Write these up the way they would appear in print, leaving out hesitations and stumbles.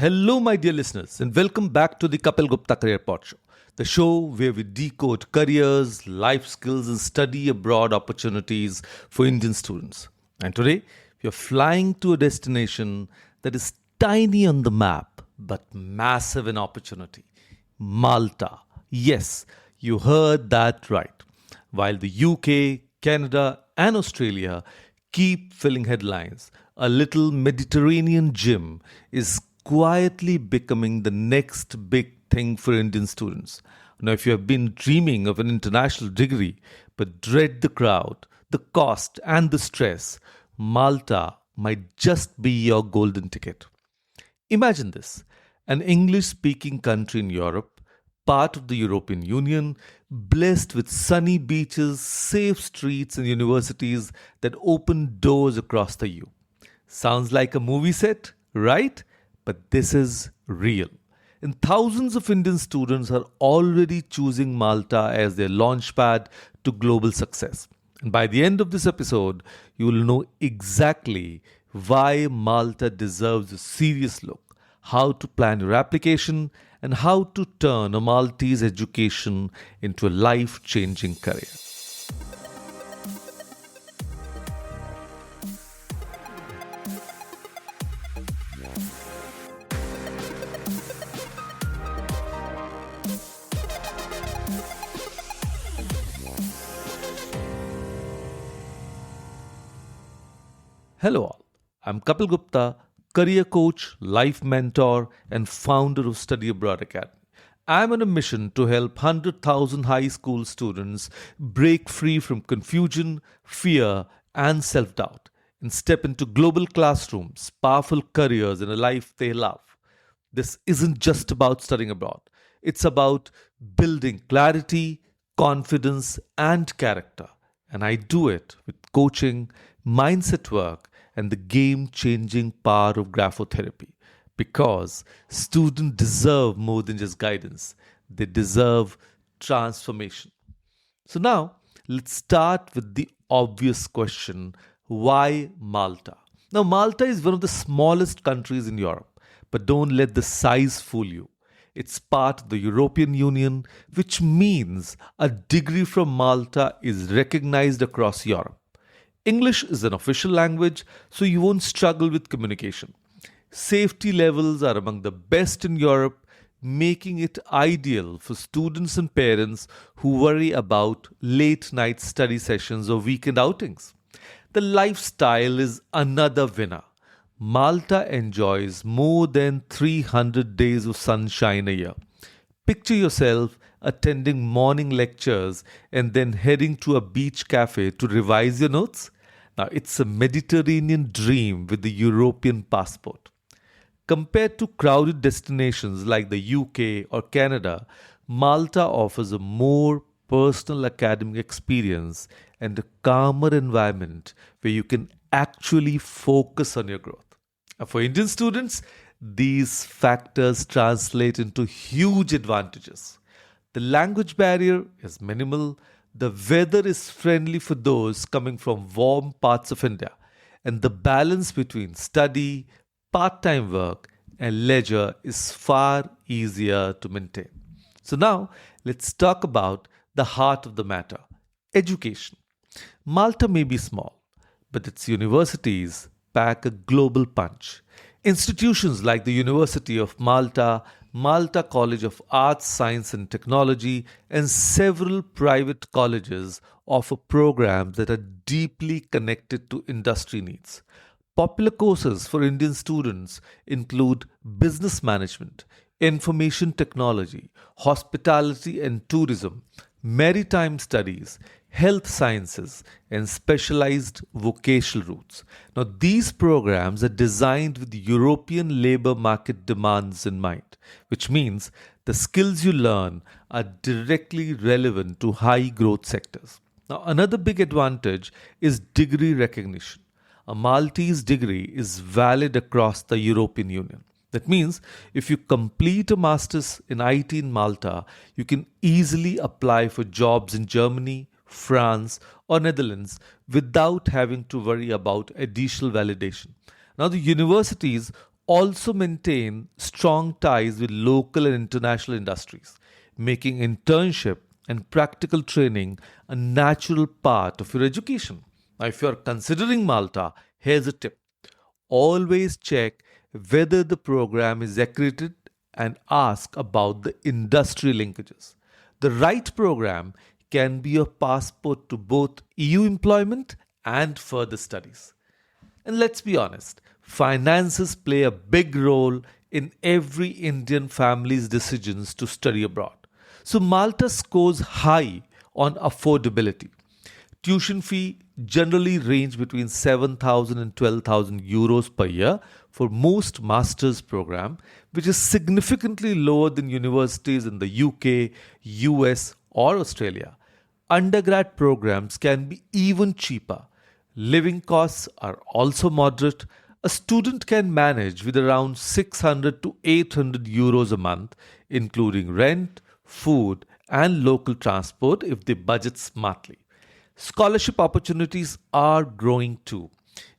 Hello, my dear listeners, and welcome back to the Kapil Gupta Career Pod Show, the show where we decode careers, life skills, and study abroad opportunities for Indian students. And today, we are flying to a destination that is tiny on the map but massive in opportunity Malta. Yes, you heard that right. While the UK, Canada, and Australia keep filling headlines, a little Mediterranean gym is quietly becoming the next big thing for Indian students. Now, if you have been dreaming of an international degree but dread the crowd, the cost, and the stress, Malta might just be your golden ticket. Imagine this: an English speaking country in Europe, part of the European Union, blessed with sunny beaches, safe streets, and universities that open doors across the EU. Sounds like a movie set, right? But this is real. And thousands of Indian students are already choosing Malta as their launchpad to global success. And by the end of this episode, you will know exactly why Malta deserves a serious look, how to plan your application, and how to turn a Maltese education into a life changing career. Hello, all. I'm Kapil Gupta, career coach, life mentor, and founder of Study Abroad Academy. I'm on a mission to help 100,000 high school students break free from confusion, fear, and self doubt and step into global classrooms, powerful careers, and a life they love. This isn't just about studying abroad, it's about building clarity, confidence, and character. And I do it with coaching, mindset work, and the game changing power of graphotherapy. Because students deserve more than just guidance, they deserve transformation. So, now let's start with the obvious question: why Malta? Now, Malta is one of the smallest countries in Europe, but don't let the size fool you. It's part of the European Union, which means a degree from Malta is recognized across Europe. English is an official language, so you won't struggle with communication. Safety levels are among the best in Europe, making it ideal for students and parents who worry about late night study sessions or weekend outings. The lifestyle is another winner. Malta enjoys more than 300 days of sunshine a year. Picture yourself attending morning lectures and then heading to a beach cafe to revise your notes. Now, it's a Mediterranean dream with the European passport. Compared to crowded destinations like the UK or Canada, Malta offers a more personal academic experience and a calmer environment where you can actually focus on your growth. For Indian students, these factors translate into huge advantages. The language barrier is minimal, the weather is friendly for those coming from warm parts of India, and the balance between study, part time work, and leisure is far easier to maintain. So, now let's talk about the heart of the matter: education. Malta may be small, but its universities pack a global punch. Institutions like the University of Malta, Malta College of Arts, Science and Technology, and several private colleges offer programs that are deeply connected to industry needs. Popular courses for Indian students include business management, information technology, hospitality and tourism, maritime studies, health sciences, and specialized vocational routes. Now, these programs are designed with European labor market demands in mind, which means the skills you learn are directly relevant to high growth sectors. Now, another big advantage is degree recognition. A Maltese degree is valid across the European Union. That means if you complete a master's in IT in Malta, you can easily apply for jobs in Germany, France, or Netherlands without having to worry about additional validation. Now, the universities also maintain strong ties with local and international industries, making internship and practical training a natural part of your education. Now, if you are considering Malta, here's a tip: always check whether the program is accredited and ask about the industry linkages. The right program can be your passport to both EU employment and further studies. And let's be honest, finances play a big role in every Indian family's decisions to study abroad. So Malta scores high on affordability. Tuition fee generally range between 7,000 and 12,000 euros per year for most master's program, which is significantly lower than universities in the UK, US or Australia. Undergrad programs can be even cheaper. Living costs are also moderate. A student can manage with around 600 to 800 euros a month, including rent, food, and local transport if they budget smartly. Scholarship opportunities are growing too.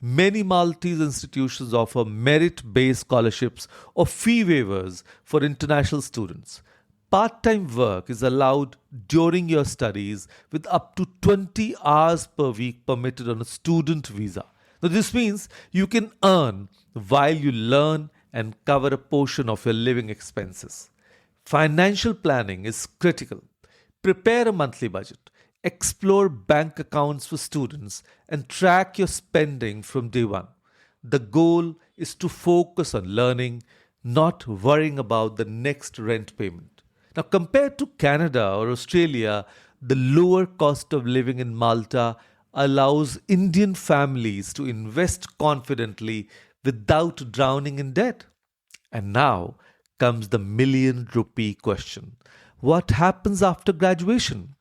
Many Maltese institutions offer merit based scholarships or fee waivers for international students. Part time work is allowed during your studies with up to 20 hours per week permitted on a student visa. Now, this means you can earn while you learn and cover a portion of your living expenses. Financial planning is critical. Prepare a monthly budget, explore bank accounts for students, and track your spending from day one. The goal is to focus on learning, not worrying about the next rent payment. Now, compared to Canada or Australia, the lower cost of living in Malta allows Indian families to invest confidently without drowning in debt. And now comes the million rupee question: what happens after graduation?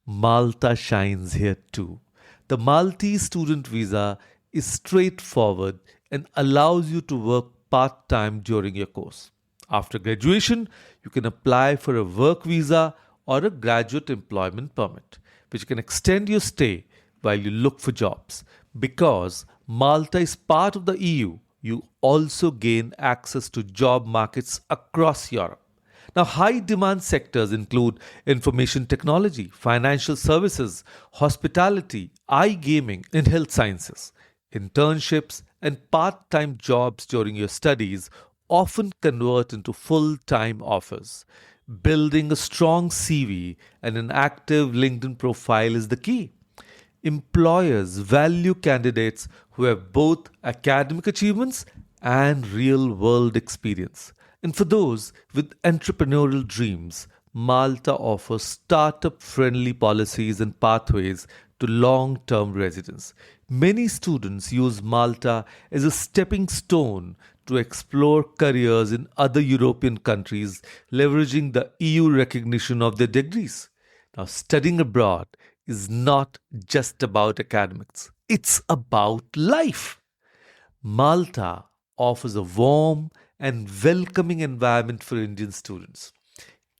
Malta shines here too. The Maltese student visa is straightforward and allows you to work part time during your course. After graduation, you can apply for a work visa or a graduate employment permit, which can extend your stay while you look for jobs. Because Malta is part of the EU, you also gain access to job markets across Europe. Now, high demand sectors include information technology, financial services, hospitality, iGaming, and health sciences. Internships and part time jobs during your studies often convert into full time offers. Building a strong CV and an active LinkedIn profile is the key. Employers value candidates who have both academic achievements and real world experience. And for those with entrepreneurial dreams, Malta offers startup friendly policies and pathways to long term residence. Many students use Malta as a stepping stone to explore careers in other European countries, leveraging the EU recognition of their degrees. Now, studying abroad is not just about academics, it's about life. Malta offers a warm and welcoming environment for Indian students.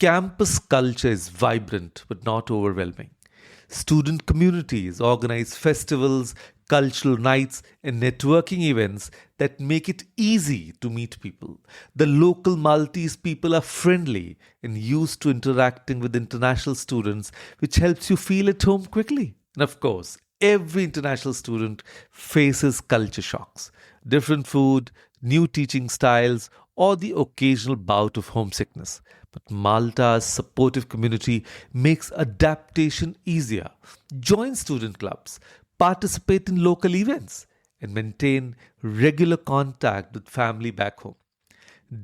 Campus culture is vibrant but not overwhelming. Student communities organize festivals, cultural nights, and networking events that make it easy to meet people. The local Maltese people are friendly and used to interacting with international students, which helps you feel at home quickly. And of course, every international student faces culture shocks: different food, new teaching styles, or the occasional bout of homesickness. But Malta's supportive community makes adaptation easier. Join student clubs, participate in local events, and maintain regular contact with family back home.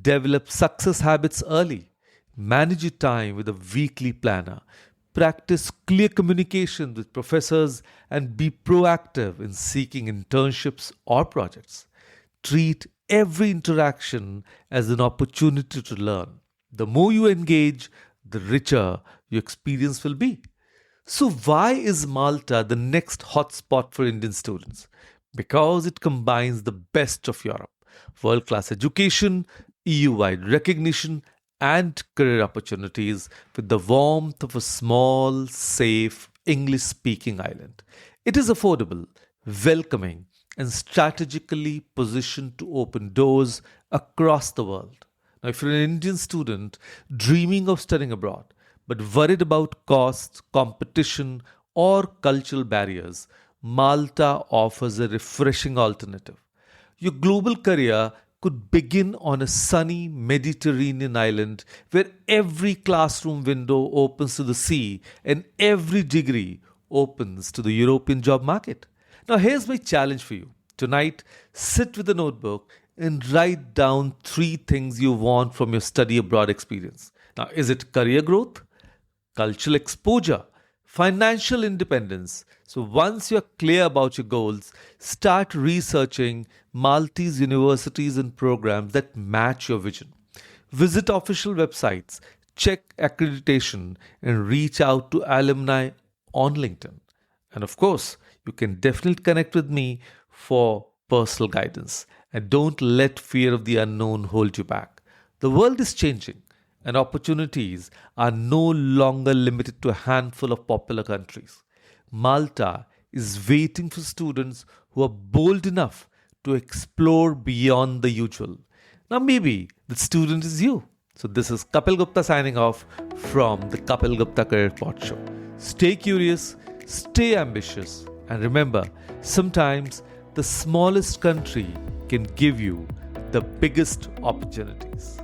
Develop success habits early. Manage your time with a weekly planner. Practice clear communication with professors and be proactive in seeking internships or projects. Treat every interaction as an opportunity to learn. The more you engage, the richer your experience will be. So, why is Malta the next hotspot for Indian students? Because it combines the best of Europe: world class education, EU wide recognition, and career opportunities with the warmth of a small, safe, English speaking island. It is affordable, welcoming, and strategically positioned to open doors across the world. Now, if you're an Indian student dreaming of studying abroad, but worried about costs, competition, or cultural barriers, Malta offers a refreshing alternative. Your global career could begin on a sunny Mediterranean island where every classroom window opens to the sea and every degree opens to the European job market. Now, here's my challenge for you. Tonight, sit with a notebook and write down three things you want from your study abroad experience. Now, is it career growth, cultural exposure, financial independence? So, once you're clear about your goals, start researching Maltese universities and programs that match your vision. Visit official websites, check accreditation, and reach out to alumni on LinkedIn. And of course, you can definitely connect with me for personal guidance. And don't let fear of the unknown hold you back. The world is changing, and opportunities are no longer limited to a handful of popular countries. Malta is waiting for students who are bold enough to explore beyond the usual. Now, maybe the student is you. So, this is Kapil Gupta signing off from the Kapil Gupta Career Pod Show. Stay curious, stay ambitious, and remember, sometimes the smallest country can give you the biggest opportunities.